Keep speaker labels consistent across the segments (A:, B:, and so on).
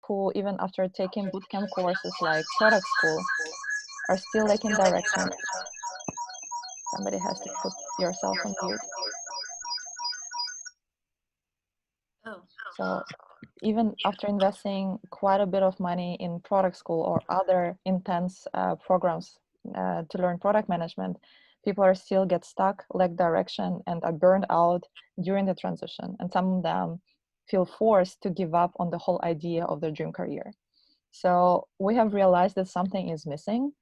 A: who, even after taking bootcamp courses like product school, are still lacking direction. Somebody has to put yourself on mute.
B: Oh.
A: So even after investing quite a bit of money in product school or other intense programs to learn product management, people are still get stuck, lack direction, and are burned out during the transition. And some of them feel forced to give up on the whole idea of their dream career. So we have realized that something is missing.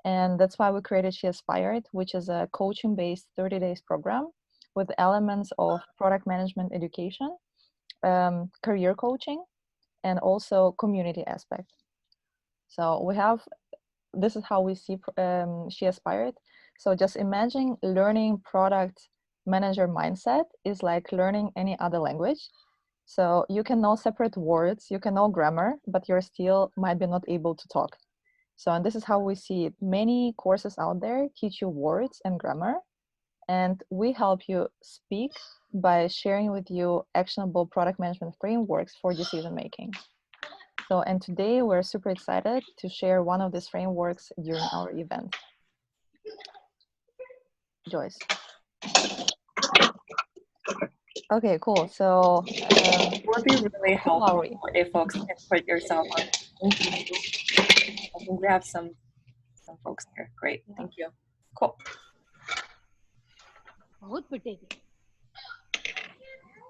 A: And that's why we created She Aspired, which is a coaching-based 30 days program with elements of product management education, career coaching, and also community aspect. So we have, this is how we see She Aspired. So just imagine learning product manager mindset is like learning any other language. So you can know separate words, you can know grammar, but you're still might be not able to talk. So, and this is how we see it. Many courses out there teach you words and grammar, and we help you speak by sharing with you actionable product management frameworks for decision making. So, and today we're super excited to share one of these frameworks during our event. Joyce. Okay, cool. So
B: It would be really helpful if folks can put yourself on. I think we have some folks here. Great, thank you. Cool.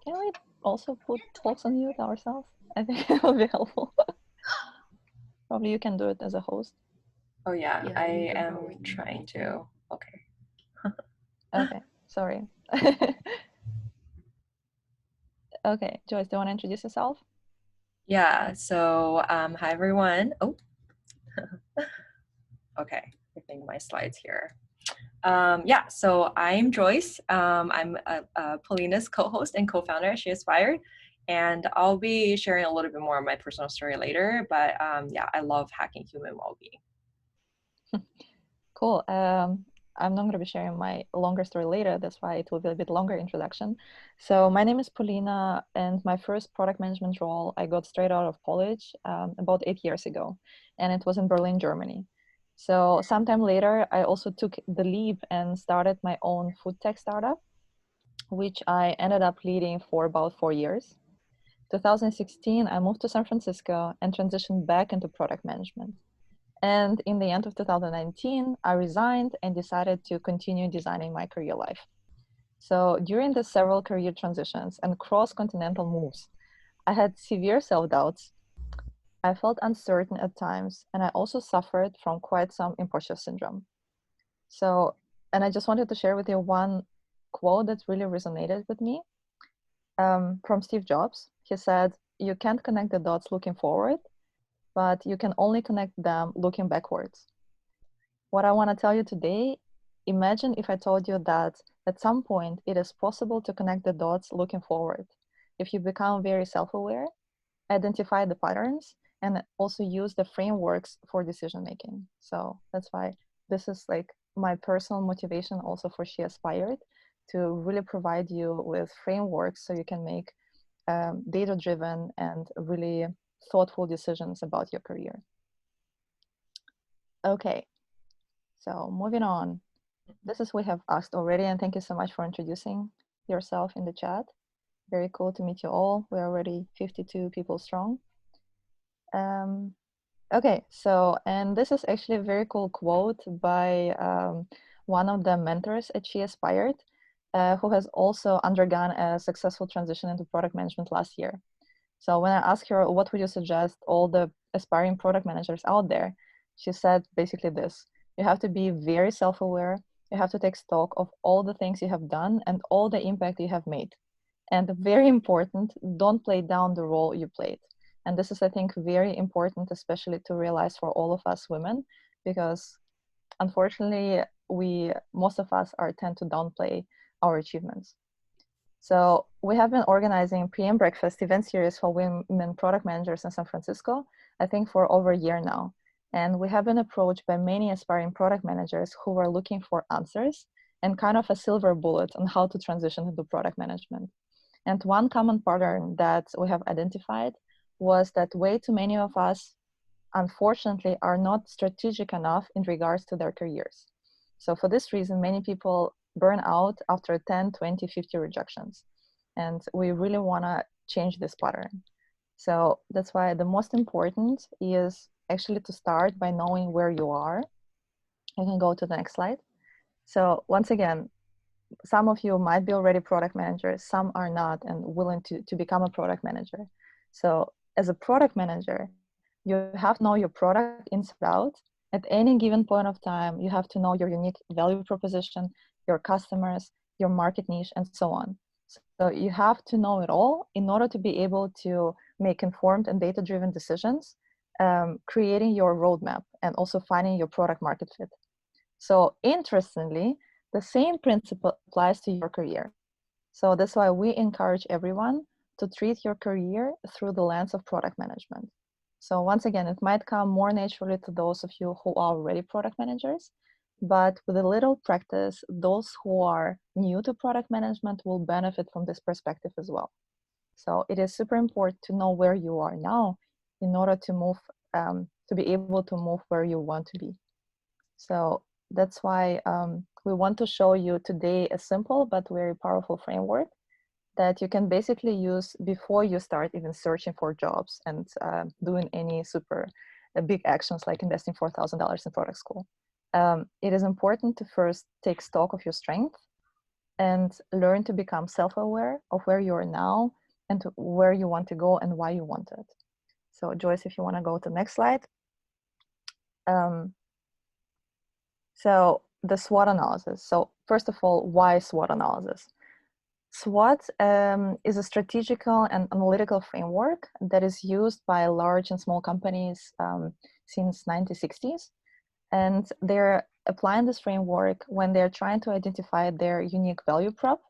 A: Can we also put folks on mute ourselves? I think it would be helpful. Probably you can do it as a host.
B: Oh yeah, I am trying to. Okay.
A: Okay, sorry. Okay, Joyce, do you want to introduce yourself?
B: Yeah, so hi everyone. Oh, okay, I think my slides here. Yeah, so I'm Joyce. I'm Polina's co-host and co-founder at She Aspired, and I'll be sharing a little bit more of my personal story later, but yeah, I love hacking human well-being.
A: Cool. I'm not going to be sharing my longer story later. That's why it will be a bit longer introduction. So my name is Polina, and my first product management role I got straight out of college about 8 years ago, and it was in Berlin, Germany. So sometime later, I also took the leap and started my own food tech startup, which I ended up leading for about 4 years. 2016, I moved to San Francisco and transitioned back into product management. And in the end of 2019, I resigned and decided to continue designing my career life. So during the several career transitions and cross-continental moves, I had severe self-doubts. I felt uncertain at times, and I also suffered from quite some imposter syndrome. So, and I just wanted to share with you one quote that really resonated with me from Steve Jobs. He said, "You can't connect the dots looking forward, but you can only connect them looking backwards." What I want to tell you today, imagine if I told you that at some point it is possible to connect the dots looking forward. If you become very self-aware, identify the patterns, and also use the frameworks for decision making. So that's why this is like my personal motivation also for She Aspired, to really provide you with frameworks so you can make data-driven and really thoughtful decisions about your career. Okay, so moving on. This is what we have asked already, and thank you so much for introducing yourself in the chat. Very cool to meet you all. We're already 52 people strong. Okay, so, and this is actually a very cool quote by one of the mentors at She Aspired, who has also undergone a successful transition into product management last year. So when I asked her, what would you suggest all the aspiring product managers out there? She said basically this: you have to be very self-aware. You have to take stock of all the things you have done and all the impact you have made. And very important, don't play down the role you played. And this is, I think, very important, especially to realize for all of us women, because unfortunately, most of us tend to downplay our achievements. So we have been organizing PM Breakfast event series for women product managers in San Francisco, I think for over a year now. And we have been approached by many aspiring product managers who are looking for answers and kind of a silver bullet on how to transition into product management. And one common pattern that we have identified was that way too many of us, unfortunately, are not strategic enough in regards to their careers. So for this reason, many people burn out after 10, 20, 50 rejections. And we really want to change this pattern. So that's why the most important is actually to start by knowing where you are. You can go to the next slide. So once again, some of you might be already product managers, some are not and willing to become a product manager. So as a product manager, you have to know your product inside out. At any given point of time, you have to know your unique value proposition, your customers, your market niche, and so on. So you have to know it all in order to be able to make informed and data-driven decisions, creating your roadmap and also finding your product market fit. So interestingly, the same principle applies to your career. So that's why we encourage everyone to treat your career through the lens of product management. So once again, it might come more naturally to those of you who are already product managers, but with a little practice, those who are new to product management will benefit from this perspective as well. So it is super important to know where you are now in order to move, to be able to move where you want to be. So that's why we want to show you today a simple but very powerful framework that you can basically use before you start even searching for jobs and doing any super big actions like investing $4,000 in product school. It is important to first take stock of your strength and learn to become self-aware of where you are now and to where you want to go and why you want it. So Joyce, if you want to go to the next slide. So the SWOT analysis. So first of all, why SWOT analysis? SWOT is a strategical and analytical framework that is used by large and small companies since 1960s. And they're applying this framework when they're trying to identify their unique value prop,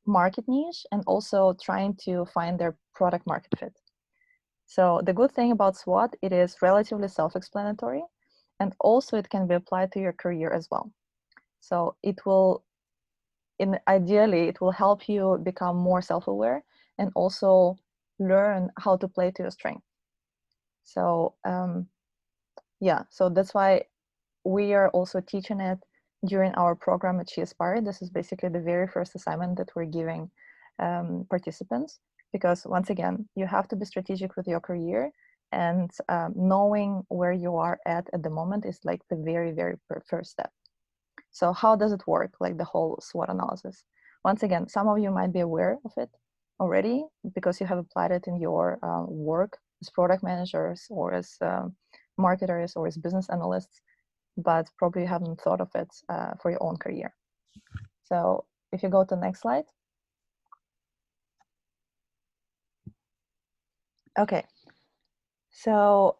A: market niche, and also trying to find their product market fit. So the good thing about SWOT, it is relatively self-explanatory, and also it can be applied to your career as well. So it will, ideally, it will help you become more self-aware and also learn how to play to your strength. So yeah, so that's why we are also teaching it during our program at She Aspired. This is basically the very first assignment that we're giving participants, because once again, you have to be strategic with your career, and knowing where you are at the moment is like the very, very first step. So how does it work, like the whole SWOT analysis? Once again, some of you might be aware of it already because you have applied it in your work as product managers or as marketers or as business analysts, but probably haven't thought of it for your own career. So if you go to the next slide. Okay. So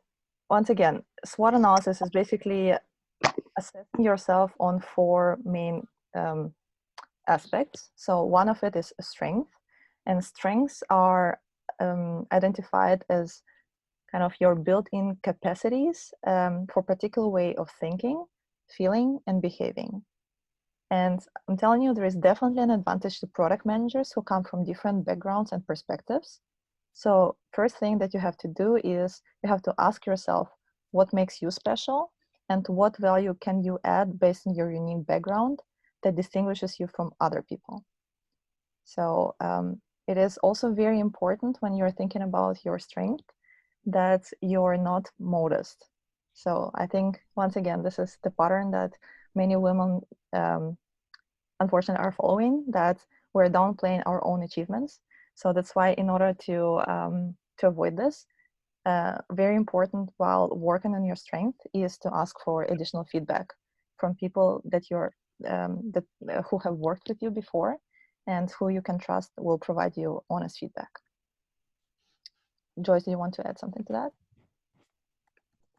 A: once again, SWOT analysis is basically assessing yourself on four main aspects. So one of it is strength, and strengths are identified as kind of your built-in capacities for particular way of thinking, feeling, and behaving. And I'm telling you, there is definitely an advantage to product managers who come from different backgrounds and perspectives. So first thing that you have to do is you have to ask yourself what makes you special and what value can you add based on your unique background that distinguishes you from other people. So it is also very important when you're thinking about your strength that you're not modest. So I think, once again, this is the pattern that many women unfortunately are following, that we're downplaying our own achievements. So that's why, in order to avoid this, very important while working on your strength is to ask for additional feedback from people that who have worked with you before and who you can trust will provide you honest feedback. Joyce, do you want to add something to that?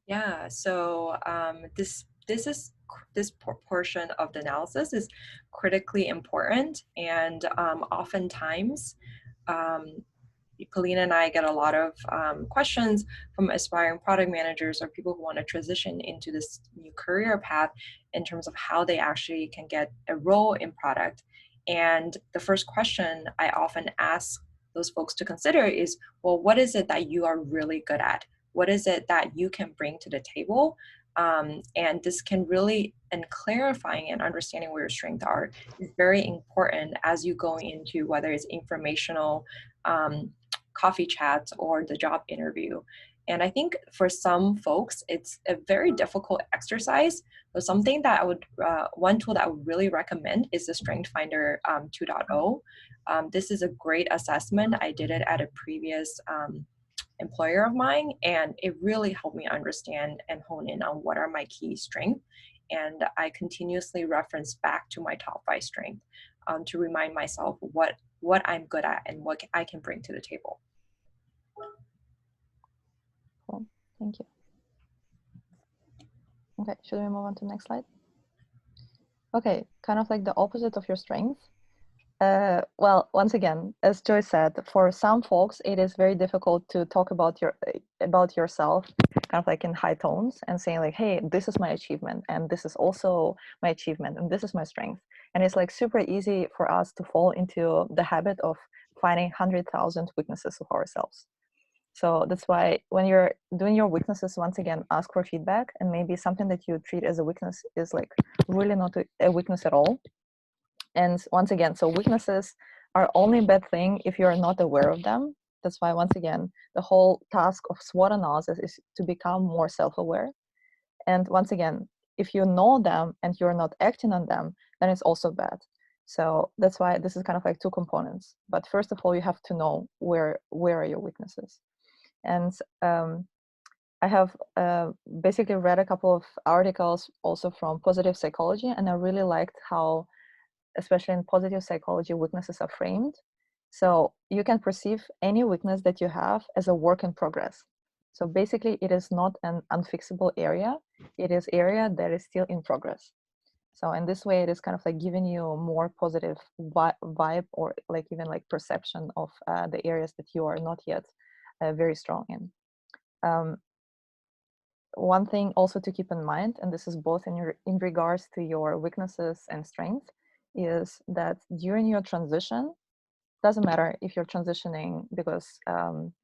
B: Yeah, so this portion of the analysis is critically important, and oftentimes Polina and I get a lot of questions from aspiring product managers or people who want to transition into this new career path in terms of how they actually can get a role in product. And the first question I often ask those folks to consider is, well, what is it that you are really good at? What is it that you can bring to the table? And this can really, and clarifying and understanding where your strengths are is very important as you go into whether it's informational coffee chats or the job interview. And I think for some folks, it's a very difficult exercise. So something that I would, one tool that I would really recommend is the Strength Finder 2.0. This is a great assessment. I did it at a previous employer of mine, and it really helped me understand and hone in on what are my key strengths. And I continuously reference back to my top 5 strengths to remind myself what I'm good at and what I can bring to the table.
A: Cool. Thank you. Okay, should we move on to the next slide? Okay, kind of like the opposite of your strength. Well, once again, as Joyce said, for some folks, it is very difficult to talk about yourself, kind of like in high tones, and saying like, "Hey, this is my achievement, and this is also my achievement, and this is my strength." And it's like super easy for us to fall into the habit of finding 100,000 weaknesses of ourselves. So that's why when you're doing your weaknesses, once again, ask for feedback, and maybe something that you treat as a weakness is like really not a weakness at all. And once again, so weaknesses are only a bad thing if you're not aware of them. That's why, once again, the whole task of SWOT analysis is to become more self-aware. And once again, if you know them and you're not acting on them, then it's also bad. So that's why this is kind of like two components. But first of all, you have to know where are your weaknesses. And I have basically read a couple of articles also from positive psychology, and I really liked how, especially in positive psychology, weaknesses are framed. So you can perceive any weakness that you have as a work in progress. So basically, it is not an unfixable area. It is area that is still in progress. So in this way, it is kind of like giving you a more positive vibe, or like even like perception of the areas that you are not yet very strong in. One thing also to keep in mind, and this is both in regards to your weaknesses and strengths, is that during your transition, doesn't matter if you're transitioning because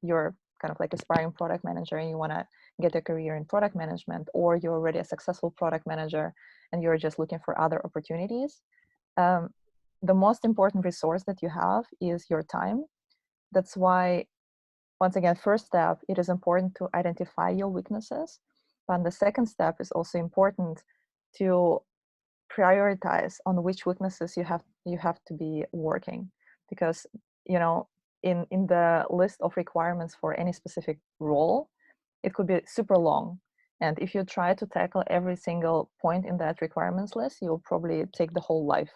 A: you're kind of like aspiring product manager and you want to get a career in product management, or you're already a successful product manager and you're just looking for other opportunities. The most important resource that you have is your time. That's why, once again, first step, it is important to identify your weaknesses. But the second step is also important to prioritize on which weaknesses you have to be working, because in the list of requirements for any specific role, it could be super long, and if you try to tackle every single point in that requirements list, you'll probably take the whole life.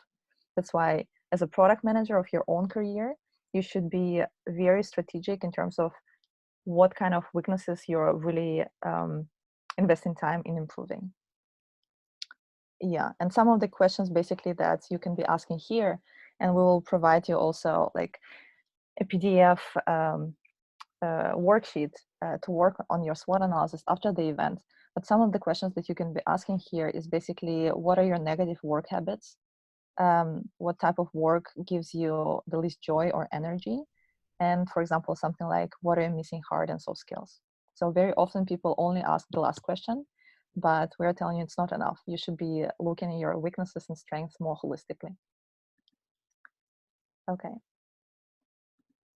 A: That's why, as a product manager of your own career, you should be very strategic in terms of what kind of weaknesses you're really investing time in improving. Yeah, and some of the questions basically that you can be asking here, and we will provide you also like a PDF worksheet to work on your SWOT analysis after the event. But some of the questions that you can be asking here is basically, what are your negative work habits? What type of work gives you the least joy or energy? And for example, something like, what are you missing hard and soft skills? So very often people only ask the last question, but we're telling you it's not enough. You should be looking at your weaknesses and strengths more holistically. Okay.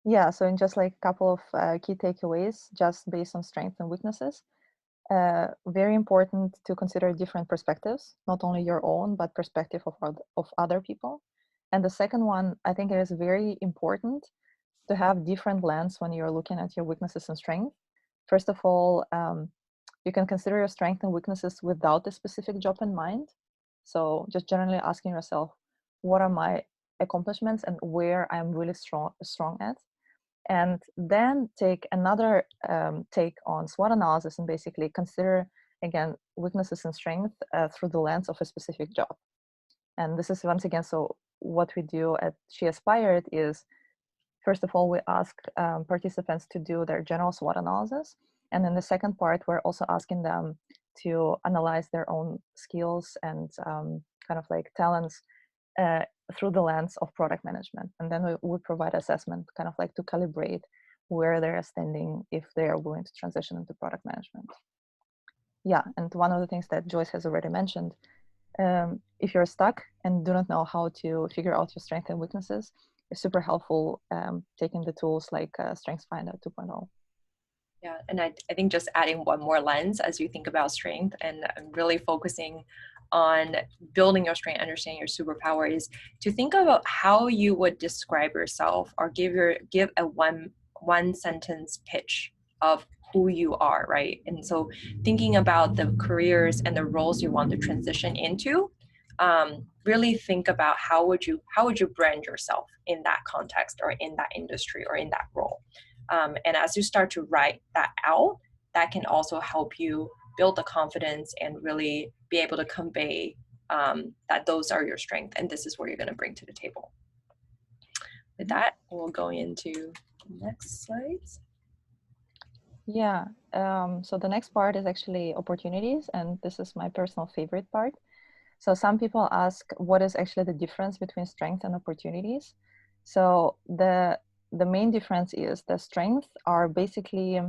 A: Yeah, so in just like a couple of key takeaways, just based on strengths and weaknesses, very important to consider different perspectives, not only your own, but perspective of other people. And the second one, I think it is very important to have different lens when you're looking at your weaknesses and strengths. First of all, you can consider your strengths and weaknesses without a specific job in mind. So just generally asking yourself, what are my accomplishments and where I'm really strong at? And then take another take on SWOT analysis and basically consider, again, weaknesses and strengths through the lens of a specific job. And this is, once again, so what we do at She Aspired is, first of all, we ask participants to do their general SWOT analysis. And in the second part, we're also asking them to analyze their own skills and kind of like talents through the lens of product management. And then we provide assessment kind of like to calibrate where they're standing if they are willing to transition into product management. Yeah, and one of the things that Joyce has already mentioned, if you're stuck and do not know how to figure out your strengths and weaknesses, it's super helpful taking the tools like StrengthsFinder 2.0.
B: Yeah, and I think just adding one more lens as you think about strength and really focusing on building your strength, understanding your superpower, is to think about how you would describe yourself or give a one sentence pitch of who you are, right? And so thinking about the careers and the roles you want to transition into, really think about how would you brand yourself in that context or in that industry or in that role. And as you start to write that out, that can also help you build the confidence and really be able to convey that those are your strengths and this is what you're going to bring to the table. With that, we'll go into the next slides.
A: Yeah, so the next part is actually opportunities, and this is my personal favorite part. So some people ask, what is actually the difference between strength and opportunities? So the main difference is the strengths are basically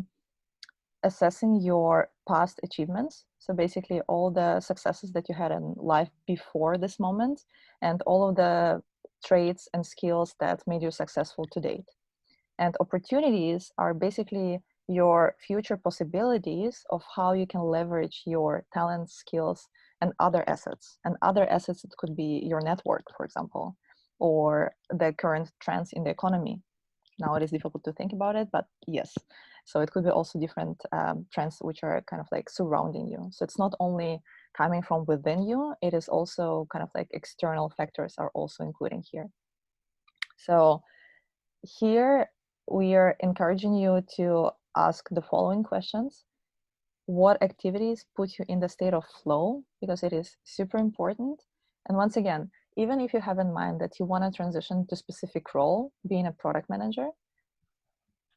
A: assessing your past achievements. So basically all the successes that you had in life before this moment and all of the traits and skills that made you successful to date. And opportunities are basically your future possibilities of how you can leverage your talents, skills, and other assets. And other assets, it could be your network, for example, or the current trends in the economy. Now it is difficult to think about it, but yes. So it could be also different trends which are kind of like surrounding you. So it's not only coming from within you, it is also kind of like external factors are also including here. So here we are encouraging you to ask the following questions. What activities put you in the state of flow? Because it is super important. And once again, even if you have in mind that you want to transition to a specific role, being a product manager,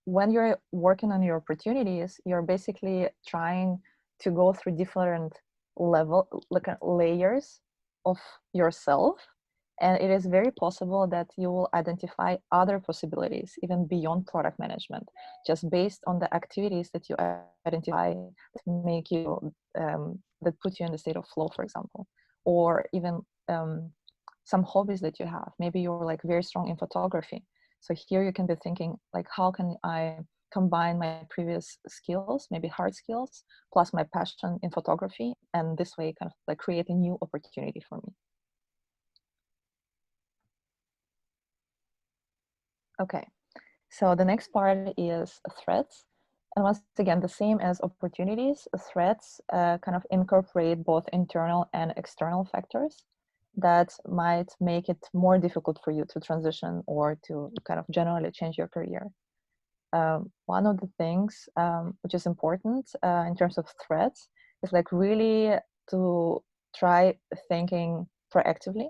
A: when you're working on your opportunities, you're basically trying to go through different layers of yourself. And it is very possible that you will identify other possibilities, even beyond product management, just based on the activities that you identify that make you, that put you in the state of flow, for example, or even some hobbies that you have. Maybe you're like very strong in photography. So here you can be thinking like, how can I combine my previous skills, maybe hard skills, plus my passion in photography, and this way kind of like create a new opportunity for me. Okay, so the next part is threats. And once again, the same as opportunities, threats kind of incorporate both internal and external factors that might make it more difficult for you to transition or to kind of generally change your career. One of the things which is important in terms of threats is like really to try thinking proactively.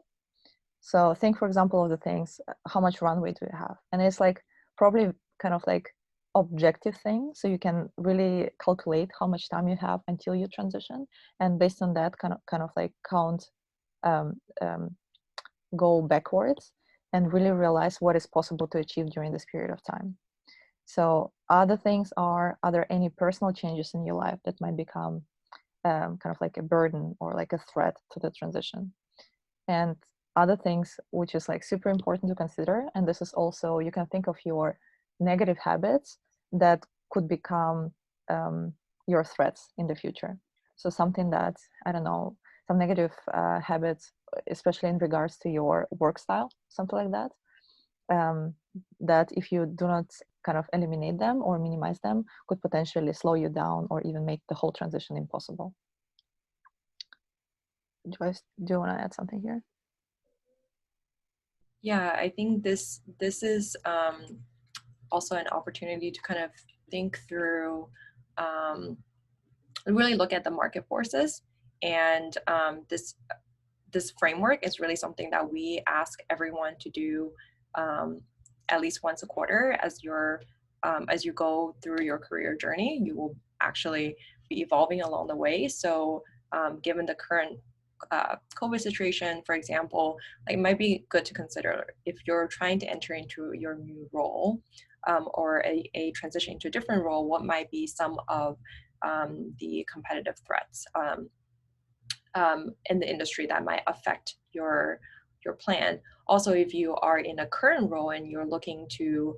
A: So think, for example, of the things, how much runway do you have? And it's like probably kind of like objective thing. So you can really calculate how much time you have until you transition. And based on that, kind of like count, go backwards and really realize what is possible to achieve during this period of time. So other things are there any personal changes in your life that might become kind of like a burden or like a threat to the transition? And other things which is like super important to consider, and this is also, you can think of your negative habits that could become your threats in the future. So something that, I don't know, some negative habits, especially in regards to your work style, something like that, that if you do not kind of eliminate them or minimize them, could potentially slow you down or even make the whole transition impossible. Joyce, do you want to add something here?
B: Yeah, I think this is also an opportunity to kind of think through, really look at the market forces, and this framework is really something that we ask everyone to do at least once a quarter. As you go through your career journey, you will actually be evolving along the way. So given the current COVID situation, for example, like, it might be good to consider if you're trying to enter into your new role, or a transition to a different role, what might be some of the competitive threats in the industry that might affect your plan. Also, if you are in a current role and you're looking to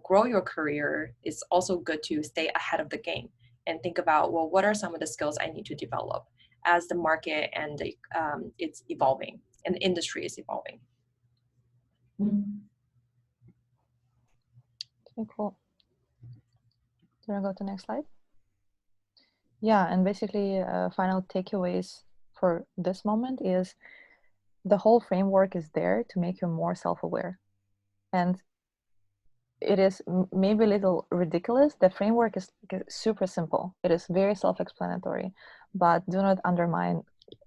B: grow your career, it's also good to stay ahead of the game and think about, well, what are some of the skills I need to develop as the market and it's evolving and the industry is evolving.
A: Okay, cool. Do you want to go to the next slide? Yeah, and basically final takeaways for this moment is the whole framework is there to make you more self-aware. And it is maybe a little ridiculous. The framework is super simple. It is very self-explanatory, but do not undermine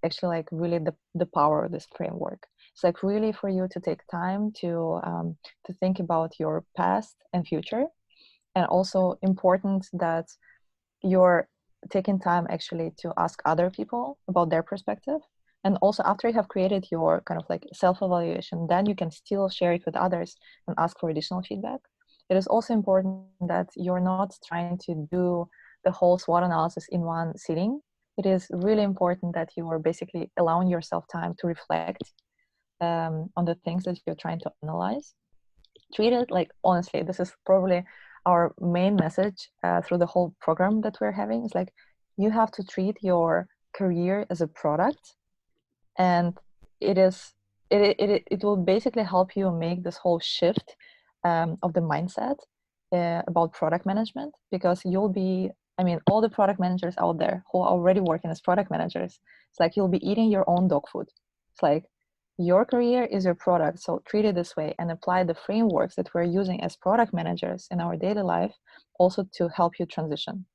A: actually like really the power of this framework. It's like really for you to take time to think about your past and future, and also important that you're taking time actually to ask other people about their perspective. And also after you have created your kind of like self-evaluation, then you can still share it with others and ask for additional feedback. It is also important that you're not trying to do the whole SWOT analysis in one sitting. It is really important that you are basically allowing yourself time to reflect on the things that you're trying to analyze. Treat it like, honestly, this is probably our main message through the whole program that we're having. Is like, you have to treat your career as a product, and it will basically help you make this whole shift of the mindset about product management, because you'll be, I mean, all the product managers out there who are already working as product managers, it's like you'll be eating your own dog food. It's like your career is your product, so treat it this way and apply the frameworks that we're using as product managers in our daily life also to help you transition.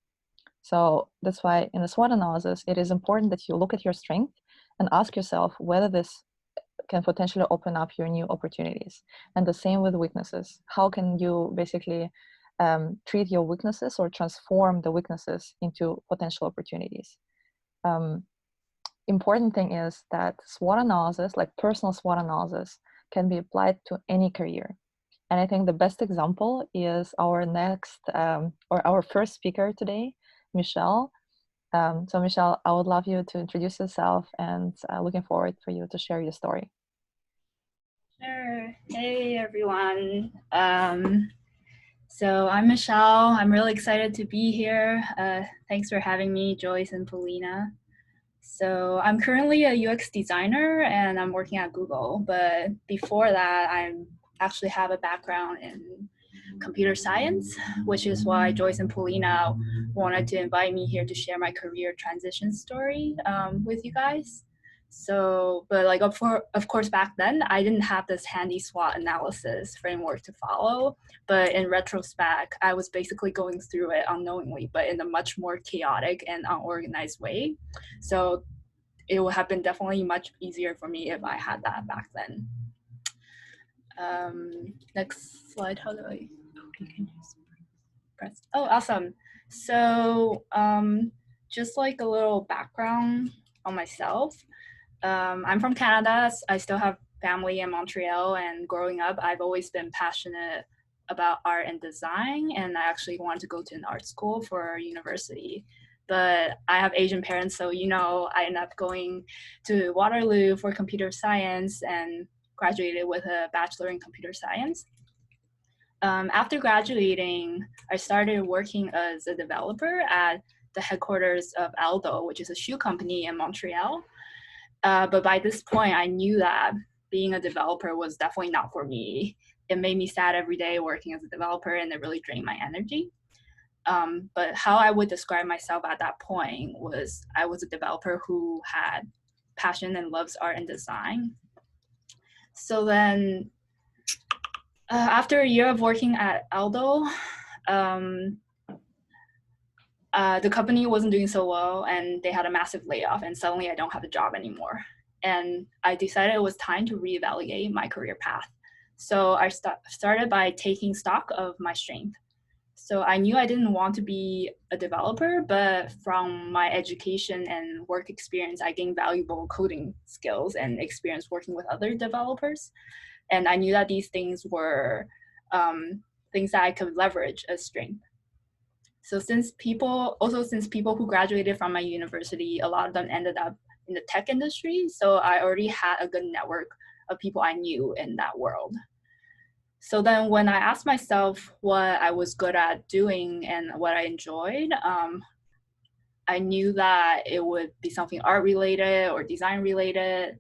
A: So that's why in the SWOT analysis, it is important that you look at your strength and ask yourself whether this can potentially open up your new opportunities. And the same with weaknesses. How can you basically treat your weaknesses or transform the weaknesses into potential opportunities? Important thing is that SWOT analysis, like personal SWOT analysis, can be applied to any career. And I think the best example is our next or our first speaker today, Michelle. So Michelle, I would love you to introduce yourself, and looking forward for you to share your story.
C: Sure. Hey, everyone. So I'm Michelle. I'm really excited to be here. Thanks for having me, Joyce and Polina. So I'm currently a UX designer and I'm working at Google. But before that, I actually have a background in computer science, which is why Joyce and Polina wanted to invite me here to share my career transition story with you guys. So, but like, of course, back then, I didn't have this handy SWOT analysis framework to follow. But in retrospect, I was basically going through it unknowingly, but in a much more chaotic and unorganized way. So it would have been definitely much easier for me if I had that back then. Next slide, how do I, you can just press, oh, awesome. So just like a little background on myself. I'm from Canada. I still have family in Montreal, and growing up, I've always been passionate about art and design, and I actually wanted to go to an art school for university. But I have Asian parents, so I ended up going to Waterloo for computer science and graduated with a bachelor in computer science. After graduating, I started working as a developer at the headquarters of Aldo, which is a shoe company in Montreal. But by this point, I knew that being a developer was definitely not for me. It made me sad every day working as a developer, and it really drained my energy. But how I would describe myself at that point was I was a developer who had passion and loves art and design. So then after a year of working at Aldo, the company wasn't doing so well, and they had a massive layoff, and suddenly I don't have a job anymore. And I decided it was time to reevaluate my career path. So I started by taking stock of my strength. So I knew I didn't want to be a developer, but from my education and work experience, I gained valuable coding skills and experience working with other developers. And I knew that these things were things that I could leverage as strength. So since people who graduated from my university, a lot of them ended up in the tech industry. So I already had a good network of people I knew in that world. So then when I asked myself what I was good at doing and what I enjoyed, I knew that it would be something art related or design related.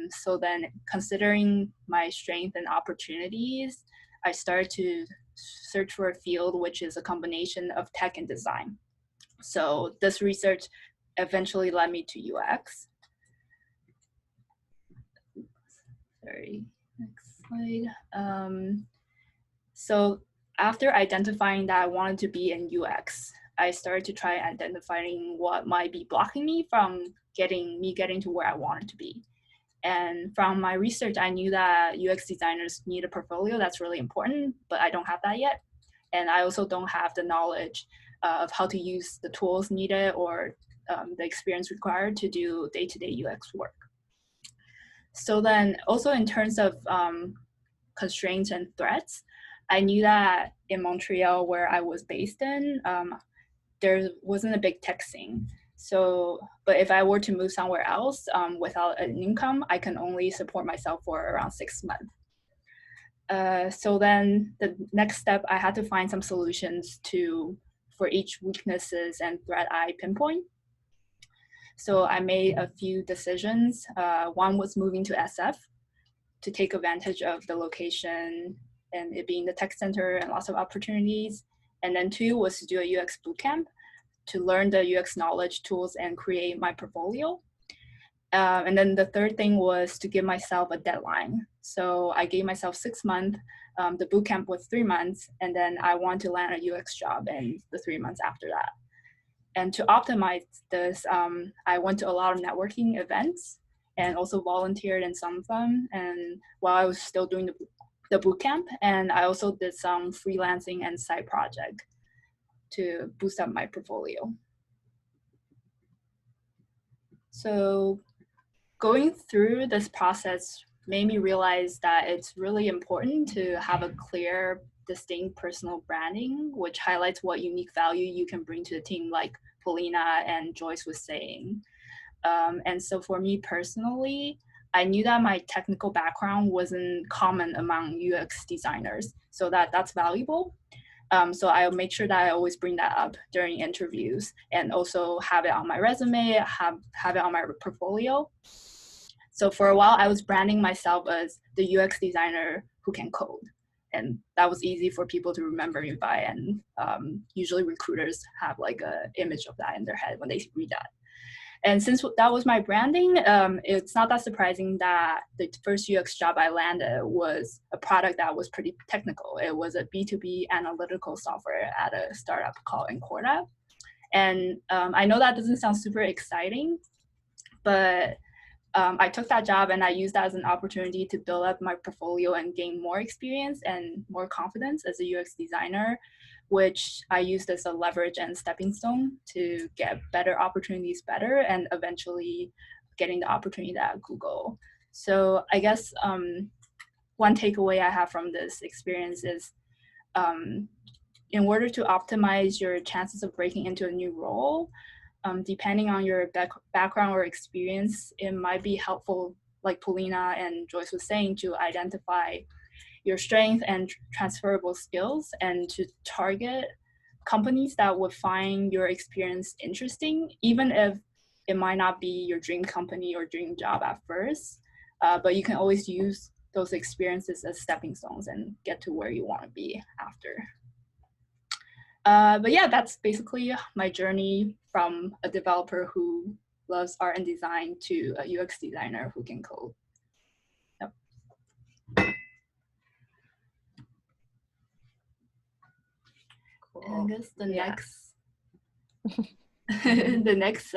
C: So then considering my strength and opportunities, I started to search for a field which is a combination of tech and design. So this research eventually led me to UX. Sorry, next slide. So after identifying that I wanted to be in UX, I started to try identifying what might be blocking me from getting to where I wanted to be. And from my research, I knew that UX designers need a portfolio. That's really important, but I don't have that yet. And I also don't have the knowledge of how to use the tools needed or the experience required to do day-to-day UX work. So then also in terms of constraints and threats, I knew that in Montreal, where I was based in, there wasn't a big tech scene. So, but if I were to move somewhere else without an income, I can only support myself for around 6 months. So then the next step, I had to find some solutions for each weaknesses and threat I pinpoint. So I made a few decisions. One was moving to SF to take advantage of the location and it being the tech center and lots of opportunities. And then 2 was to do a UX bootcamp to learn the UX knowledge, tools, and create my portfolio. And then the 3rd thing was to give myself a deadline. So I gave myself 6 months. The bootcamp was 3 months, and then I want to land a UX job in the 3 months after that. And to optimize this, I went to a lot of networking events and also volunteered in some of them. And while I was still doing the bootcamp, and I also did some freelancing and side project to boost up my portfolio. So going through this process made me realize that it's really important to have a clear, distinct personal branding, which highlights what unique value you can bring to the team, like Paulina and Joyce was saying. And so for me personally, I knew that my technical background wasn't common among UX designers, so that's valuable. So I'll make sure that I always bring that up during interviews and also have it on my resume, have it on my portfolio. So for a while, I was branding myself as the UX designer who can code. And that was easy for people to remember me by. And usually recruiters have like an image of that in their head when they read that. And since that was my branding, it's not that surprising that the first UX job I landed was a product that was pretty technical. It was a B2B analytical software at a startup called Encorda. And I know that doesn't sound super exciting, but I took that job and I used that as an opportunity to build up my portfolio and gain more experience and more confidence as a UX designer, which I used as a leverage and stepping stone to get better opportunities and eventually getting the opportunity at Google. So I guess one takeaway I have from this experience is in order to optimize your chances of breaking into a new role, depending on your background or experience, it might be helpful, like Paulina and Joyce was saying, to identify your strength and transferable skills and to target companies that would find your experience interesting, even if it might not be your dream company or dream job at first. But you can always use those experiences as stepping stones and get to where you want to be after. But yeah, that's basically my journey from a developer who loves art and design to a UX designer who can code. Yep. Cool. And I guess the next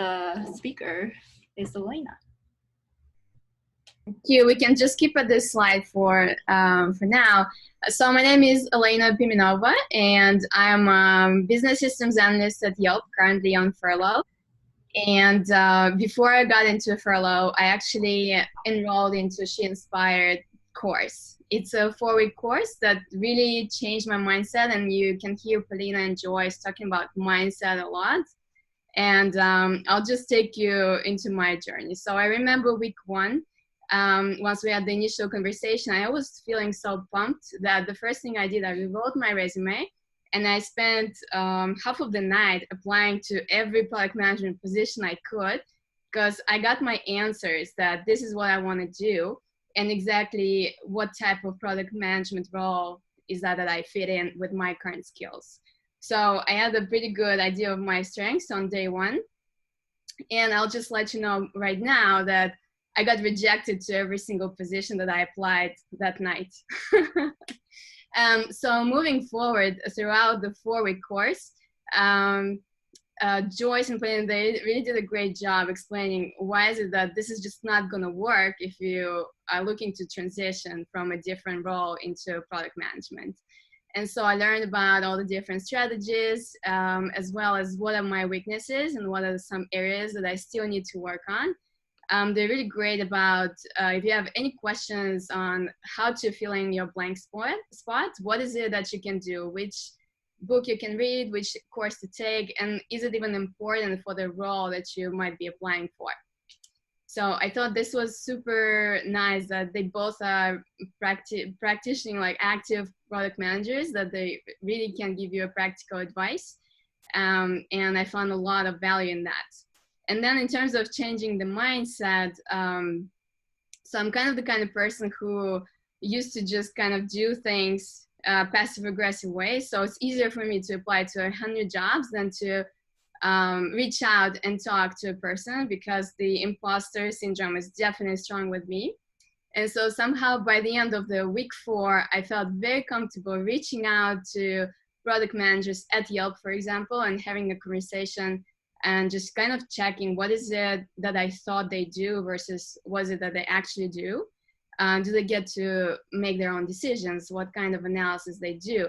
C: speaker is Elena.
D: Thank you. We can just keep at this slide for now. So my name is Elena Pimenova, and I'm a business systems analyst at Yelp, currently on furlough. And before I got into furlough, I actually enrolled into She Inspired course. It's a 4-week course that really changed my mindset, and you can hear Paulina and Joyce talking about mindset a lot. And I'll just take you into my journey. So I remember week 1, once we had the initial conversation, I was feeling so pumped that the first thing I did, I rewrote my resume, and I spent half of the night applying to every product management position I could, because I got my answers that this is what I want to do and exactly what type of product management role is that I fit in with my current skills. So I had a pretty good idea of my strengths on day 1. And I'll just let you know right now that I got rejected to every single position that I applied that night. So moving forward throughout the 4-week course, Joyce and Paulina, they really did a great job explaining why is it that this is just not going to work if you are looking to transition from a different role into product management. And so I learned about all the different strategies, as well as what are my weaknesses and what are some areas that I still need to work on. They're really great about if you have any questions on how to fill in your blank spot, what is it that you can do, which book you can read, which course to take, and is it even important for the role that you might be applying for. So I thought this was super nice that they both are practicing like active product managers, that they really can give you a practical advice. And I found a lot of value in that. And then in terms of changing the mindset, so I'm kind of person who used to just kind of do things passive aggressive way. So it's easier for me to apply to 100 jobs than to reach out and talk to a person, because the imposter syndrome is definitely strong with me. And so somehow by the end of the week 4, I felt very comfortable reaching out to product managers at Yelp, for example, and having a conversation and just kind of checking what is it that I thought they do versus what is it that they actually do. Do they get to make their own decisions? What kind of analysis they do?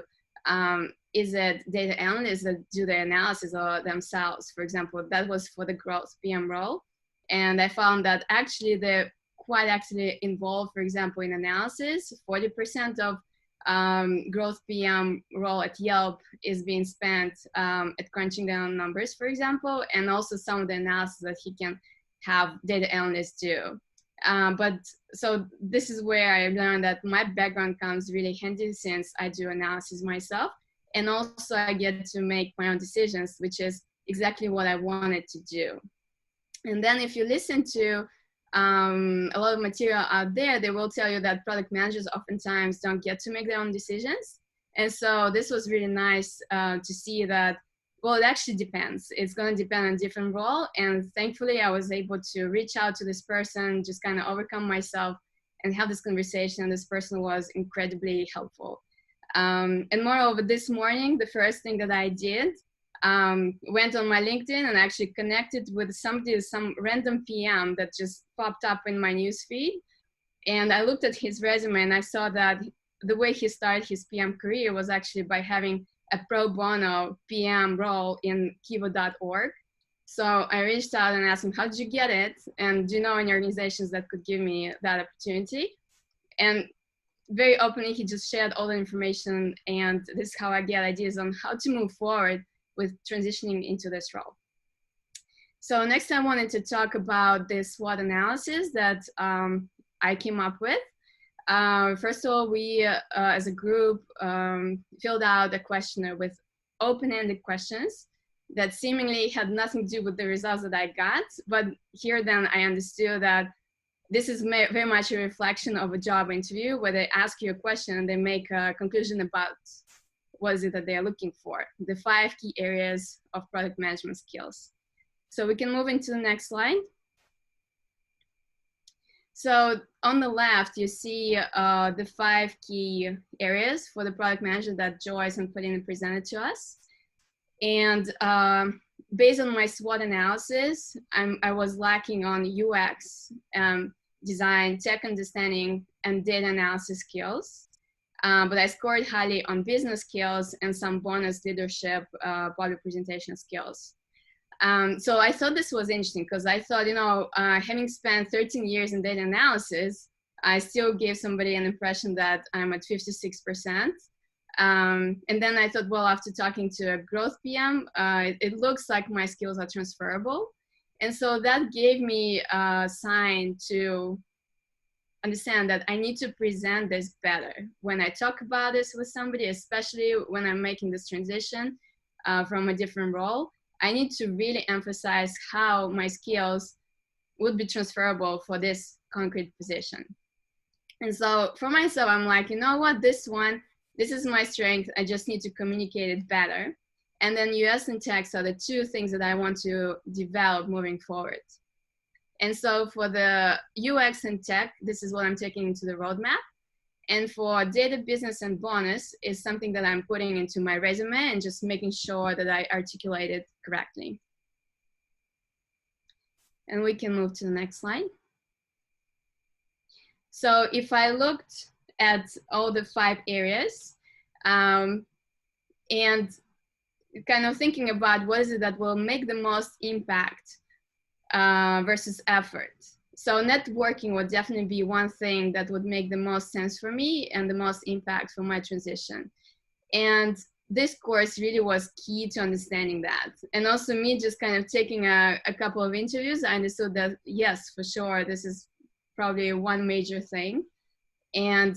D: Is it data analysts that do the analysis themselves? For example, that was for the growth PM role. And I found that actually they're quite actually involved, for example, in analysis. 40% of growth PM role at Yelp is being spent at crunching down numbers, for example, and also some of the analysis that he can have data analysts do. But so this is where I learned that my background comes really handy, since I do analysis myself, and also I get to make my own decisions, which is exactly what I wanted to do. And then if you listen to a lot of material out there, they will tell you that product managers oftentimes don't get to make their own decisions. And so this was really nice to see that, well, it actually depends. It's going to depend on different role. And thankfully, I was able to reach out to this person, just kind of overcome myself and have this conversation. And this person was incredibly helpful. And moreover, this morning, the first thing that I did, went on my LinkedIn and actually connected with somebody, some random PM that just popped up in my newsfeed. And I looked at his resume and I saw that the way he started his PM career was actually by having a pro bono PM role in kiva.org. So I reached out and asked him, how did you get it? And do you know any organizations that could give me that opportunity? And very openly, he just shared all the information. And this is how I get ideas on how to move forward with transitioning into this role. So next I wanted to talk about this SWOT analysis that I came up with. First of all, we as a group filled out a questionnaire with open-ended questions that seemingly had nothing to do with the results that I got. But here then I understood that this is very much a reflection of a job interview, where they ask you a question and they make a conclusion about what is it that they are looking for, the 5 key areas of product management skills. So we can move into the next slide. So on the left, you see the 5 key areas for the product manager that Joyce and Paulina presented to us. And based on my SWOT analysis, I was lacking on UX. design, tech understanding, and data analysis skills. But I scored highly on business skills and some bonus leadership, public presentation skills. So I thought this was interesting because I thought, having spent 13 years in data analysis, I still gave somebody an impression that I'm at 56%. And then I thought, well, after talking to a growth PM, it looks like my skills are transferable. And so that gave me a sign to understand that I need to present this better. When I talk about this with somebody, especially when I'm making this transition from a different role, I need to really emphasize how my skills would be transferable for this concrete position. And so for myself, I'm like, you know what, this is my strength. I just need to communicate it better. And then US and tech are the two things that I want to develop moving forward. And so for the UX and tech, this is what I'm taking into the roadmap. And for data, business, and bonus is something that I'm putting into my resume and just making sure that I articulate it correctly. And we can move to the next slide. So if I looked at all the 5 areas and kind of thinking about what is it that will make the most impact versus effort. So networking would definitely be one thing that would make the most sense for me and the most impact for my transition. And this course really was key to understanding that. And also me just kind of taking a couple of interviews, I understood that, yes, for sure, this is probably one major thing. And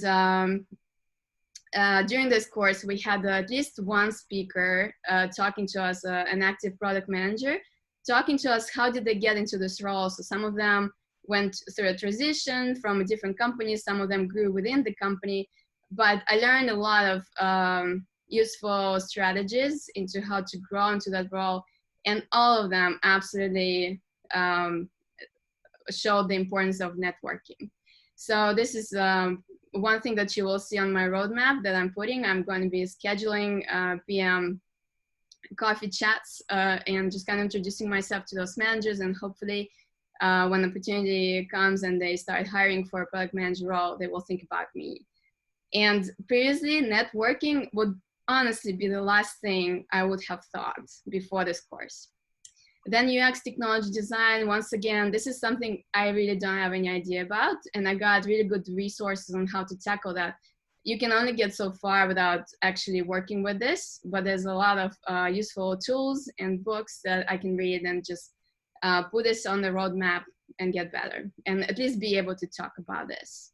D: during this course, we had at least one speaker talking to us, an active product manager, talking to us how did they get into this role. So some of them went through a transition from a different company, some of them grew within the company, but I learned a lot of useful strategies into how to grow into that role, and all of them absolutely showed the importance of networking. So this is one thing that you will see on my roadmap that I'm putting. I'm going to be scheduling PM coffee chats and just kind of introducing myself to those managers, and hopefully when opportunity comes and they start hiring for a product manager role, they will think about me. And previously, networking would honestly be the last thing I would have thought before this course. Then UX technology design, once again, this is something I really don't have any idea about, and I got really good resources on how to tackle that. You can only get so far without actually working with this, but there's a lot of useful tools and books that I can read and just put this on the roadmap and get better, and at least be able to talk about this.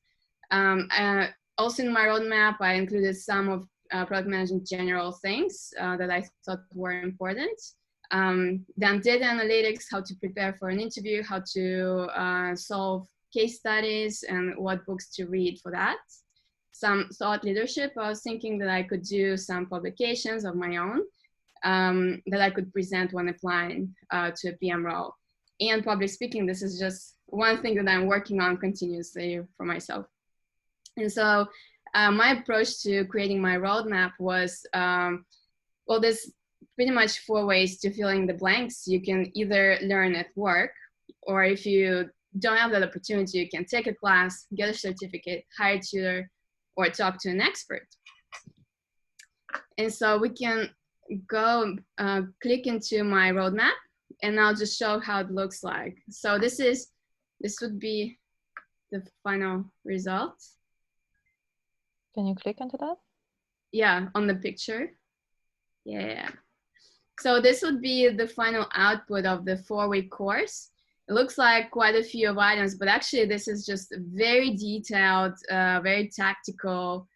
D: Also in my roadmap, I included some of product management general things that I thought were important. Then data analytics, how to prepare for an interview, how to solve case studies, and what books to read for that. Some thought leadership, I was thinking that I could do some publications of my own that I could present when applying to a PM role. And public speaking, this is just one thing that I'm working on continuously for myself. And so my approach to creating my roadmap was, well, there's pretty much 4 ways to fill in the blanks. You can either learn at work, or if you don't have that opportunity, you can take a class, get a certificate, hire a tutor, or talk to an expert. And so we can go click into my roadmap, and I'll just show how it looks like. So this would be the final result.
A: Can you click into that?
D: Yeah, on the picture. Yeah. So this would be the final output of the 4-week course. It looks like quite a few of items, but actually this is just a very detailed, very tactical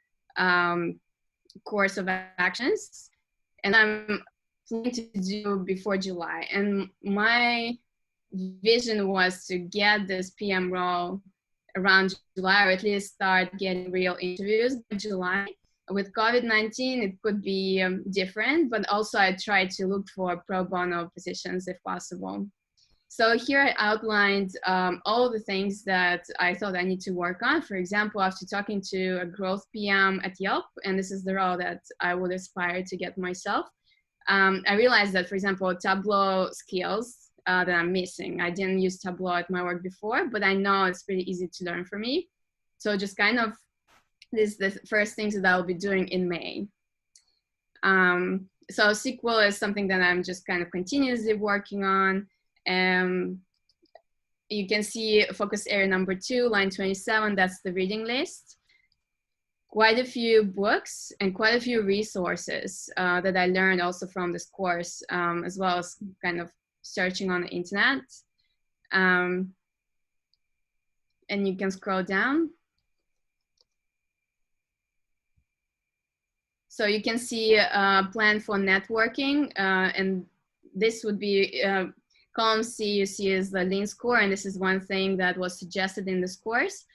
D: course of actions. And I'm planning to do before July. And my vision was to get this PM role around July, or at least start getting real interviews by July. With COVID-19, it could be different, but also I tried to look for pro bono positions if possible. So here I outlined all the things that I thought I need to work on. For example, after talking to a growth PM at Yelp, and this is the role that I would aspire to get myself, I realized that, for example, Tableau skills that I'm missing. I didn't use Tableau at my work before, but I know it's pretty easy to learn for me. So just kind of this is the first things that I'll be doing in May. So SQL is something that I'm just kind of continuously working on. You can see focus area number 2, line 27, that's the reading list. Quite a few books and quite a few resources that I learned also from this course, as well as kind of searching on the internet. And you can scroll down. So you can see a plan for networking, and this would be column C, you see is the lean score, and this is one thing that was suggested in this course.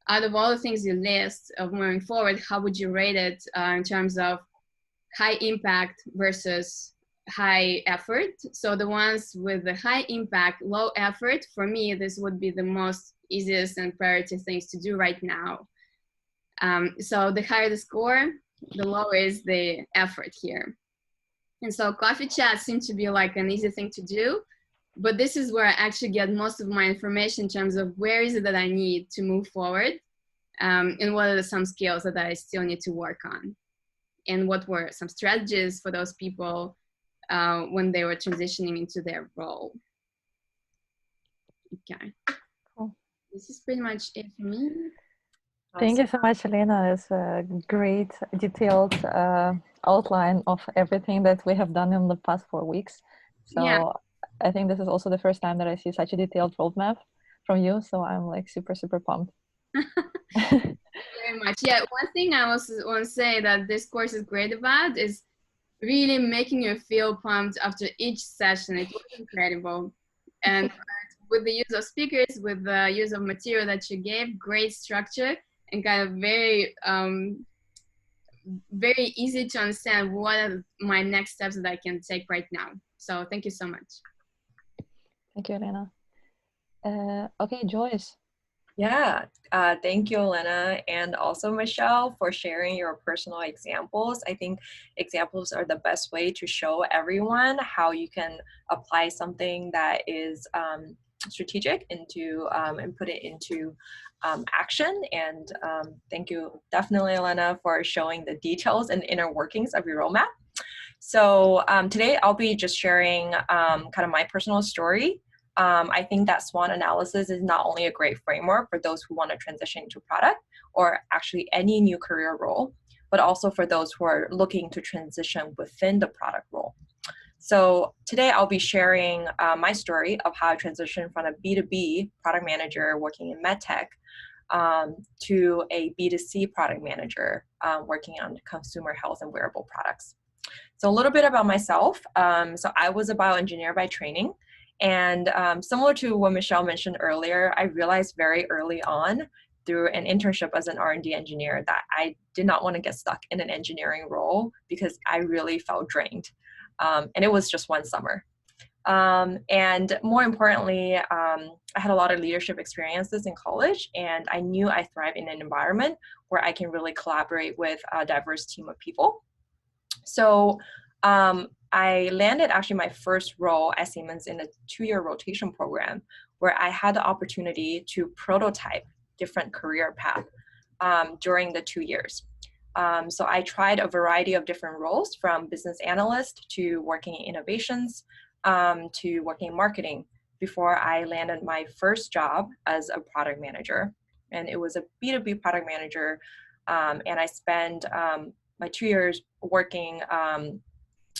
D: Out of all the things you list of moving forward, how would you rate it in terms of high impact versus high effort? So the ones with the high impact, low effort, for me, this would be the most easiest and priority things to do right now. So the higher the score, the lower is the effort here. And so coffee chats seem to be like an easy thing to do, but this is where I actually get most of my information in terms of where is it that I need to move forward, and what are some skills that I still need to work on, and what were some strategies for those people when they were transitioning into their role. Okay,
A: Cool.
D: This is pretty much it for me.
A: Thank you so much, Elena. It's a great detailed outline of everything that we have done in the past 4 weeks. So
D: Yeah.
A: I think this is also the first time that I see such a detailed roadmap from you. So I'm like super, super pumped.
D: Very much. Yeah, one thing I also want to say that this course is great about is really making you feel pumped after each session. It was incredible. And with the use of speakers, with the use of material that you gave, great structure, and kind of very, very easy to understand what are my next steps that I can take right now. So thank you so much.
A: Thank you, Elena. Okay, Joyce.
B: Yeah, thank you, Elena, and also Michelle, for sharing your personal examples. I think examples are the best way to show everyone how you can apply something that is strategic into and put it into action. And thank you, definitely, Elena, for showing the details and inner workings of your roadmap. So today I'll be just sharing kind of my personal story. I think that SWOT analysis is not only a great framework for those who want to transition to product or actually any new career role, but also for those who are looking to transition within the product role. So today I'll be sharing my story of how I transitioned from a B2B product manager working in medtech to a B2C product manager working on consumer health and wearable products. So a little bit about myself. So I was a bioengineer by training. And similar to what Michelle mentioned earlier, I realized very early on through an internship as an R&D engineer that I did not want to get stuck in an engineering role because I really felt drained. And it was just one summer. And more importantly, I had a lot of leadership experiences in college, and I knew I thrive in an environment where I can really collaborate with a diverse team of people. So I landed actually my first role at Siemens in a 2-year rotation program where I had the opportunity to prototype different career paths during the 2 years. So I tried a variety of different roles, from business analyst to working in innovations to working in marketing, before I landed my first job as a product manager. And it was a B2B product manager. And I spent my 2 years working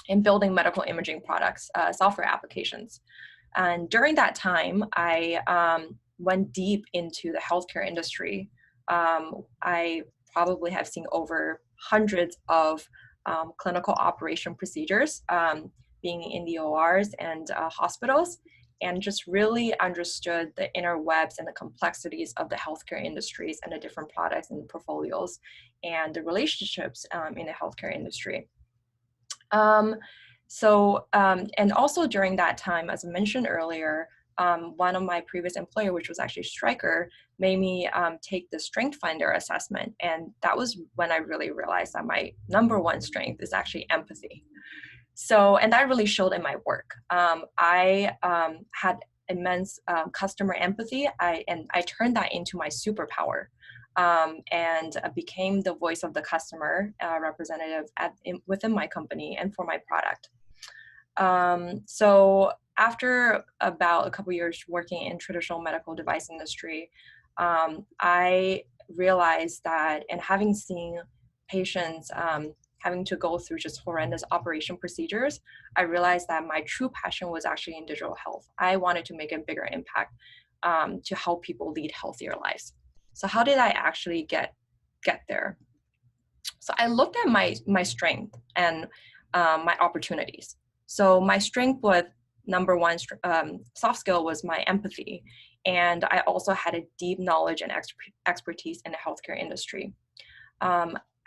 B: in building medical imaging products, software applications. And during that time, I went deep into the healthcare industry. I probably have seen over hundreds of clinical operation procedures, being in the ORs and hospitals, and just really understood the inner webs and the complexities of the healthcare industries and the different products and portfolios and the relationships in the healthcare industry. And also during that time, as I mentioned earlier, one of my previous employer, which was actually Stryker, made me take the Strength Finder assessment. And that was when I really realized that my number one strength is actually empathy. So, and that really showed in my work. I had immense customer empathy, and I turned that into my superpower, and became the voice of the customer representative within my company and for my product. So after about a couple years working in traditional medical device industry, I realized that, and having seen patients having to go through just horrendous operation procedures, I realized that my true passion was actually in digital health. I wanted to make a bigger impact to help people lead healthier lives. So how did I actually get there? So I looked at my strength and my opportunities. So my strength was, number one, soft skill was my empathy. And I also had a deep knowledge and expertise in the healthcare industry.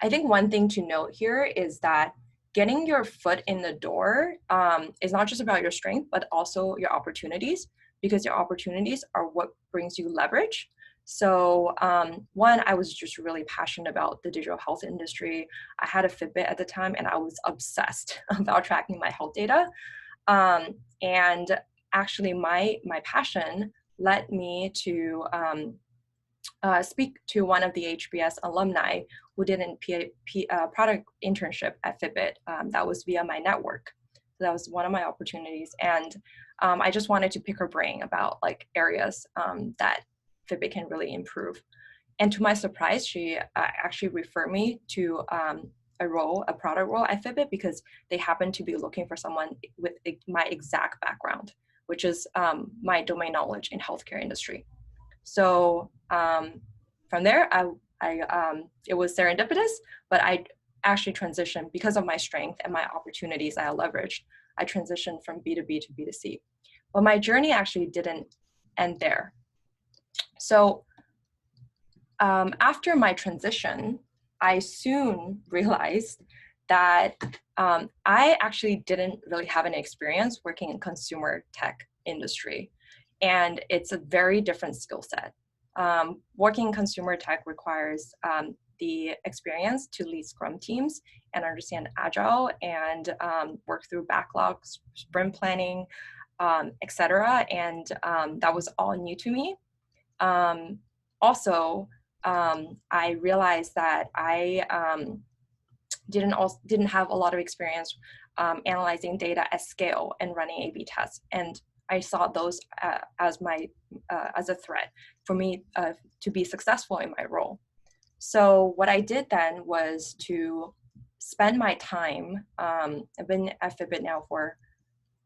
B: I think one thing to note here is that getting your foot in the door is not just about your strength, but also your opportunities, because your opportunities are what brings you leverage. So one, I was just really passionate about the digital health industry. I had a Fitbit at the time, and I was obsessed about tracking my health data. And actually my passion led me to speak to one of the HBS alumni who did a product internship at Fitbit. That was via my network. So that was one of my opportunities. And I just wanted to pick her brain about like areas that Fitbit can really improve. And to my surprise, she actually referred me to a product role at Fitbit, because they happened to be looking for someone with my exact background, which is my domain knowledge in healthcare industry. So from there, it was serendipitous, but I actually transitioned because of my strength and my opportunities I leveraged. I transitioned from B2B to B2C. But my journey actually didn't end there. So after my transition, I soon realized that I actually didn't really have any experience working in consumer tech industry. And it's a very different skill set. Working in consumer tech requires the experience to lead Scrum teams and understand Agile and work through backlogs, sprint planning, etc. And that was all new to me. Also, I realized that I didn't have a lot of experience analyzing data at scale and running A/B tests, and I saw those as a threat for me to be successful in my role. So what I did then was to spend my time. I've been at Fitbit now for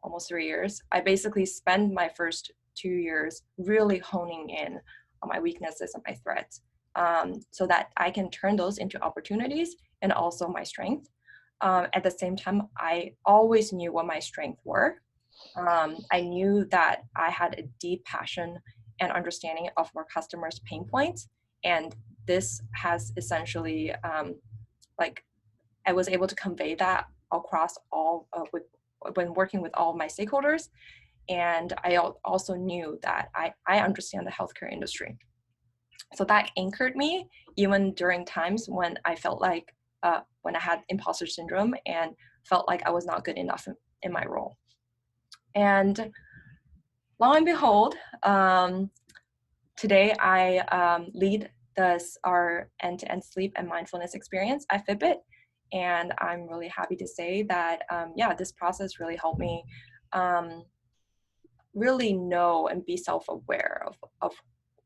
B: almost 3 years. I basically spend my first 2 years really honing in on my weaknesses and my threats, so that I can turn those into opportunities and also my strength. At the same time, I always knew what my strengths were. I knew that I had a deep passion and understanding of our customers' pain points, and this has essentially, I was able to convey that across all when working with all of my stakeholders. And I also knew that I understand the healthcare industry. So that anchored me even during times when I felt like, when I had imposter syndrome and felt like I was not good enough in my role. And lo and behold, today I lead our end-to-end sleep and mindfulness experience at Fitbit. And I'm really happy to say that, this process really helped me really know and be self-aware of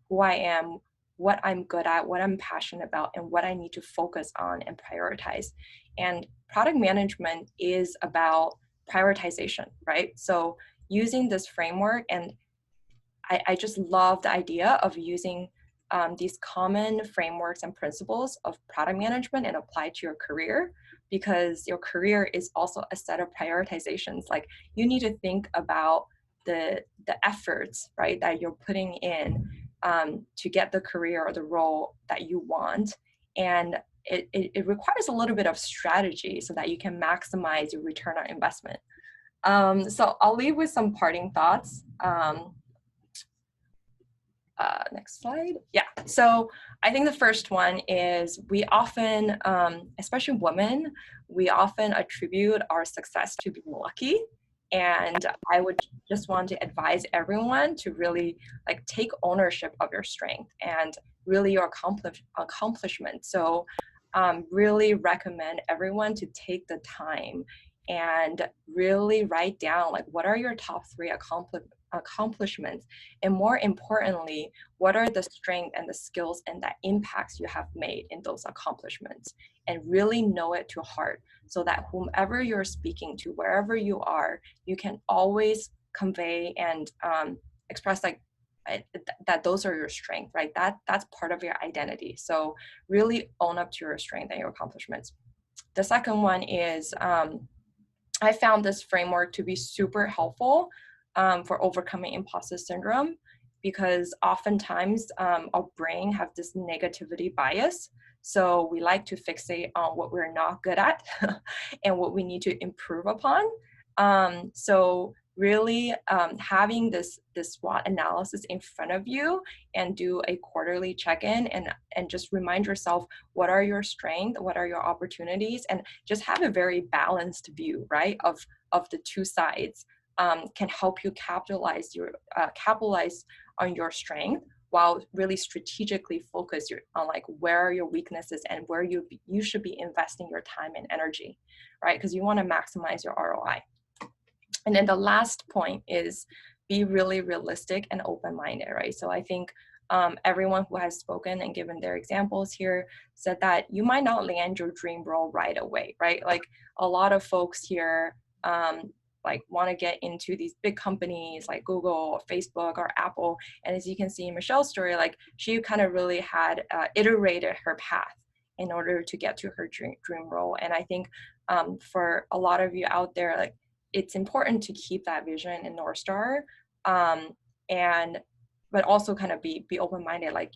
B: who I am, what I'm good at, what I'm passionate about, and what I need to focus on and prioritize. And product management is about prioritization, right? So using this framework, and I just love the idea of using these common frameworks and principles of product management and apply to your career, because your career is also a set of prioritizations. Like, you need to think about the efforts, right, that you're putting in to get the career or the role that you want. And it requires a little bit of strategy so that you can maximize your return on investment. So I'll leave with some parting thoughts. Next slide. Yeah, so I think the first one is we often, especially women, we often attribute our success to being lucky. And I would just want to advise everyone to really like take ownership of your strength and really your accomplishment. So really recommend everyone to take the time and really write down like what are your top 3 accomplishments, and more importantly, what are the strengths and the skills and the impacts you have made in those accomplishments, and really know it to heart, so that whomever you're speaking to, wherever you are, you can always convey and express like that those are your strengths, right? That's part of your identity. So really own up to your strength and your accomplishments. The second one is I found this framework to be super helpful for overcoming imposter syndrome, because oftentimes our brain have this negativity bias. So we like to fixate on what we're not good at and what we need to improve upon. So really having this SWOT analysis in front of you and do a quarterly check-in and just remind yourself what are your strengths, what are your opportunities, and just have a very balanced view, right, of the two sides, can help you capitalize on your strength while really strategically focus on like where are your weaknesses and where you should be investing your time and energy, right? Because you want to maximize your ROI. And then the last point is be really realistic and open-minded, right? So I think everyone who has spoken and given their examples here said that you might not land your dream role right away, right? Like a lot of folks here like want to get into these big companies like Google or Facebook or Apple. And as you can see in Michelle's story, like she kind of really had iterated her path in order to get to her dream role. And I think for a lot of you out there, like it's important to keep that vision and North Star, but also kind of be open-minded. Like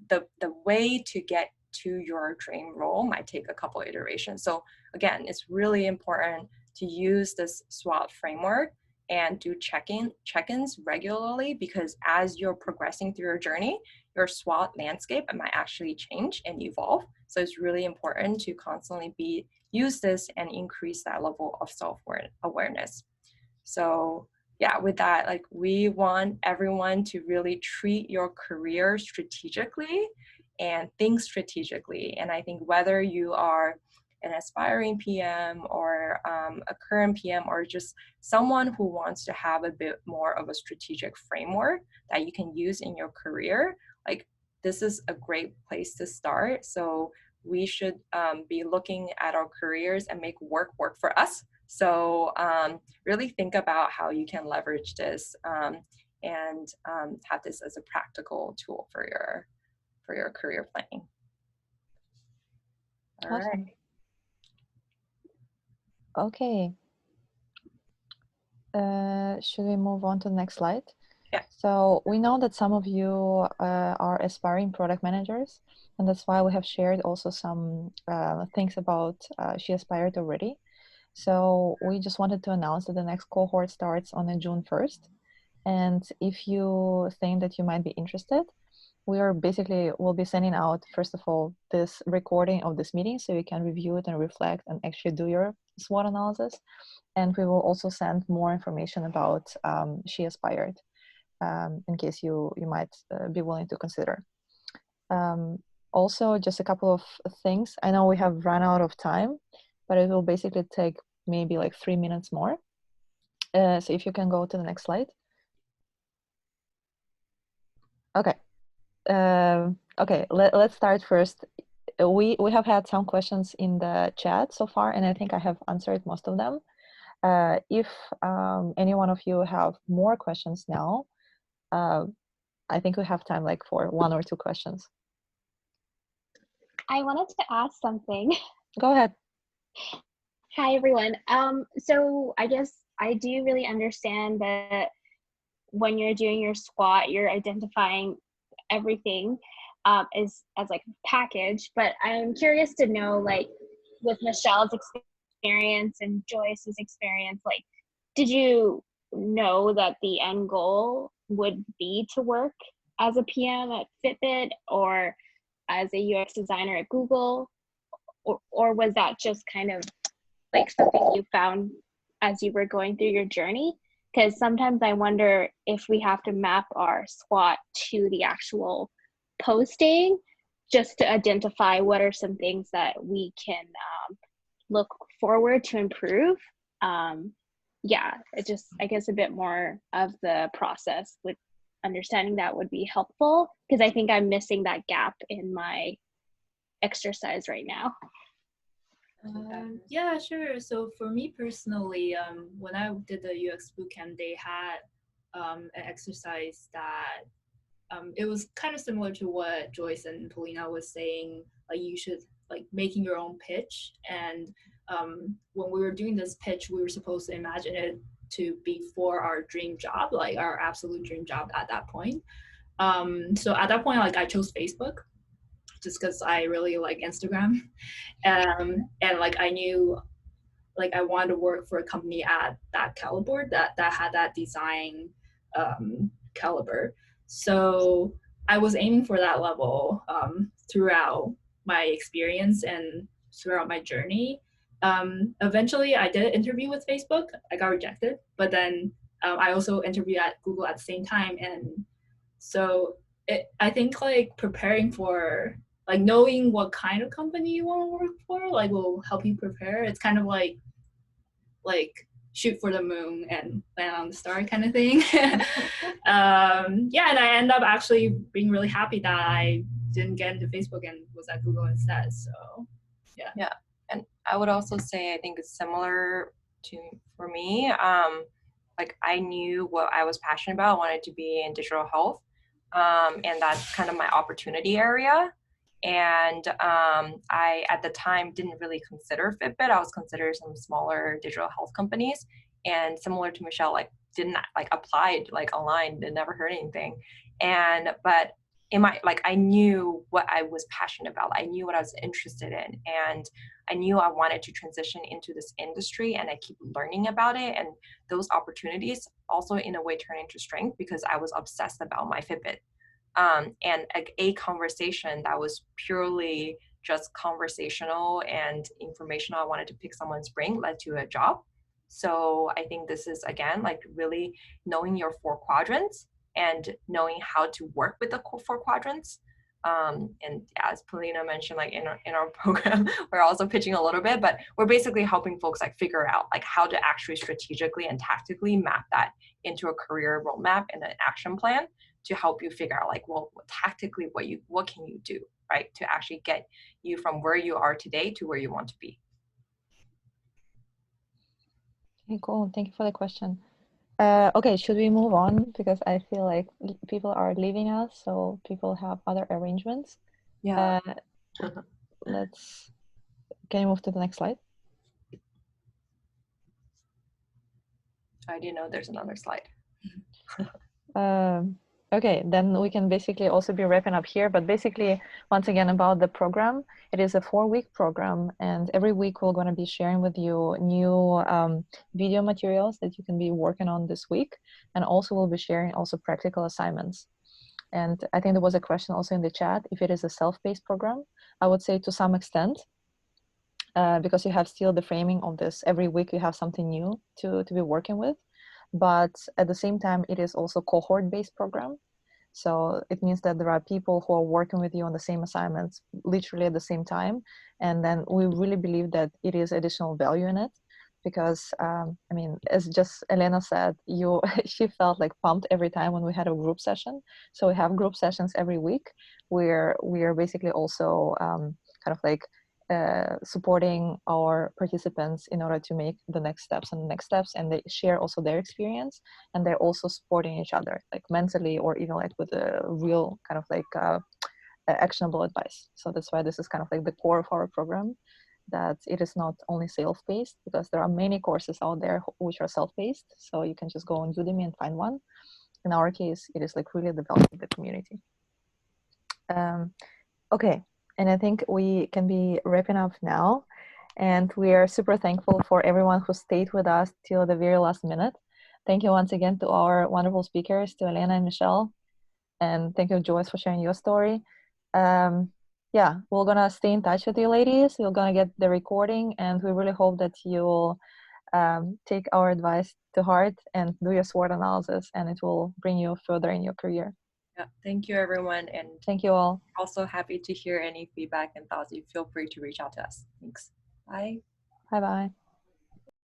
B: the way to get to your dream role might take a couple iterations. So again, it's really important to use this SWOT framework and do check-ins regularly, because as you're progressing through your journey, your SWOT landscape might actually change and evolve. So it's really important to constantly use this and increase that level of self-awareness. So yeah, with that, like we want everyone to really treat your career strategically and think strategically. And I think whether you are an aspiring PM or a current PM, or just someone who wants to have a bit more of a strategic framework that you can use in your career, like this is a great place to start. So we should be looking at our careers and make work for us. So really think about how you can leverage this and have this as a practical tool for your career planning. All
A: Awesome.
B: right.
A: Okay. Should we move on to the next slide?
B: Yeah.
A: So we know that some of you are aspiring product managers, and that's why we have shared also some things about She Aspired already. So we just wanted to announce that the next cohort starts on June 1st. And if you think that you might be interested, we'll be sending out, first of all, this recording of this meeting so you can review it and reflect and actually do your SWOT analysis. And we will also send more information about She Aspired in case you might be willing to consider. Also, just a couple of things. I know we have run out of time, but it will basically take maybe like 3 minutes more. So if you can go to the next slide. Okay. Okay, let's start first. We have had some questions in the chat so far, and I think I have answered most of them. If any one of you have more questions now, I think we have time like for 1 or 2 questions.
E: I wanted to ask something.
A: Go ahead.
E: Hi, everyone. So I guess I do really understand that when you're doing your SWOT, you're identifying everything as like a package, but I'm curious to know, like with Michelle's experience and Joyce's experience, like did you know that the end goal would be to work as a PM at Fitbit or as a UX designer at Google? Or was that just kind of like something you found as you were going through your journey? Because sometimes I wonder if we have to map our SWOT to the actual posting just to identify what are some things that we can look forward to improve. Yeah, it just, I guess a bit more of the process with understanding that would be helpful, because I think I'm missing that gap in my exercise right now.
C: Yeah, sure. So for me personally, when I did the UX bootcamp, they had an exercise that it was kind of similar to what Joyce and Polina was saying. Like you should like making your own pitch, and when we were doing this pitch, we were supposed to imagine it to be for our dream job, like our absolute dream job at that point. So at that point, like I chose Facebook just because I really like Instagram, and like I knew like I wanted to work for a company at that caliber that had that design caliber. So I was aiming for that level throughout my experience and throughout my journey. Eventually, I did an interview with Facebook. I got rejected, but then I also interviewed at Google at the same time. And so I think like preparing for like knowing what kind of company you want to work for like will help you prepare. It's kind of like shoot for the moon and land on the star kind of thing. Yeah, and I end up actually being really happy that I didn't get into Facebook and was at Google instead. So
B: yeah. And I would also say I think it's similar to for me. Like I knew what I was passionate about. I wanted to be in digital health, and that's kind of my opportunity area. And I, at the time, didn't really consider Fitbit. I was considering some smaller digital health companies. And similar to Michelle, like didn't like applied like online, and never heard anything. And but in my like I knew what I was passionate about. I knew what I was interested in, and I knew I wanted to transition into this industry. And I keep learning about it. And those opportunities also in a way turn into strength because I was obsessed about my Fitbit. And a conversation that was purely just conversational and informational, I wanted to pick someone's brain, led to a job. So I think this is, again, like really knowing your 4 quadrants and knowing how to work with the 4 quadrants. And as Polina mentioned, like in our program, we're also pitching a little bit, but we're basically helping folks like figure out like how to actually strategically and tactically map that into a career roadmap and an action plan to help you figure out like, well, tactically, what can you do, right, to actually get you from where you are today to where you want to be.
A: Okay, cool. Thank you for the question. Okay, should we move on? Because I feel like people are leaving us, so people have other arrangements.
B: Yeah.
A: Can you move to the next slide?
B: I didn't know there's another slide.
A: Okay, then we can basically also be wrapping up here, but basically, once again, about the program, it is a 4-week program, and every week we're going to be sharing with you new video materials that you can be working on this week, and also we'll be sharing also practical assignments. And I think there was a question also in the chat, if it is a self-paced program. I would say to some extent, because you have still the framing of this, every week you have something new to be working with. But at the same time, it is also cohort-based program. So it means that there are people who are working with you on the same assignments literally at the same time. And then we really believe that it is additional value in it because, I mean, as just Elena said, she felt like pumped every time when we had a group session. So we have group sessions every week where we are basically also kind of like supporting our participants in order to make the next steps, and they share also their experience, and they're also supporting each other like mentally or even like with a real kind of like actionable advice. So that's why this is kind of like the core of our program, that it is not only self-paced, because there are many courses out there which are self-paced, so you can just go on Udemy and find one. In our case, it is like really developing the community. Okay. And I think we can be wrapping up now. And we are super thankful for everyone who stayed with us till the very last minute. Thank you once again to our wonderful speakers, to Elena and Michelle. And thank you, Joyce, for sharing your story. Yeah, we're gonna stay in touch with you ladies. You're gonna get the recording, and we really hope that you'll take our advice to heart and do your SWOT analysis, and it will bring you further in your career.
B: Yeah, thank you everyone, and
A: Thank you all.
B: also happy to hear any feedback and thoughts. You feel free to reach out to us. Thanks. Bye.
A: Bye bye.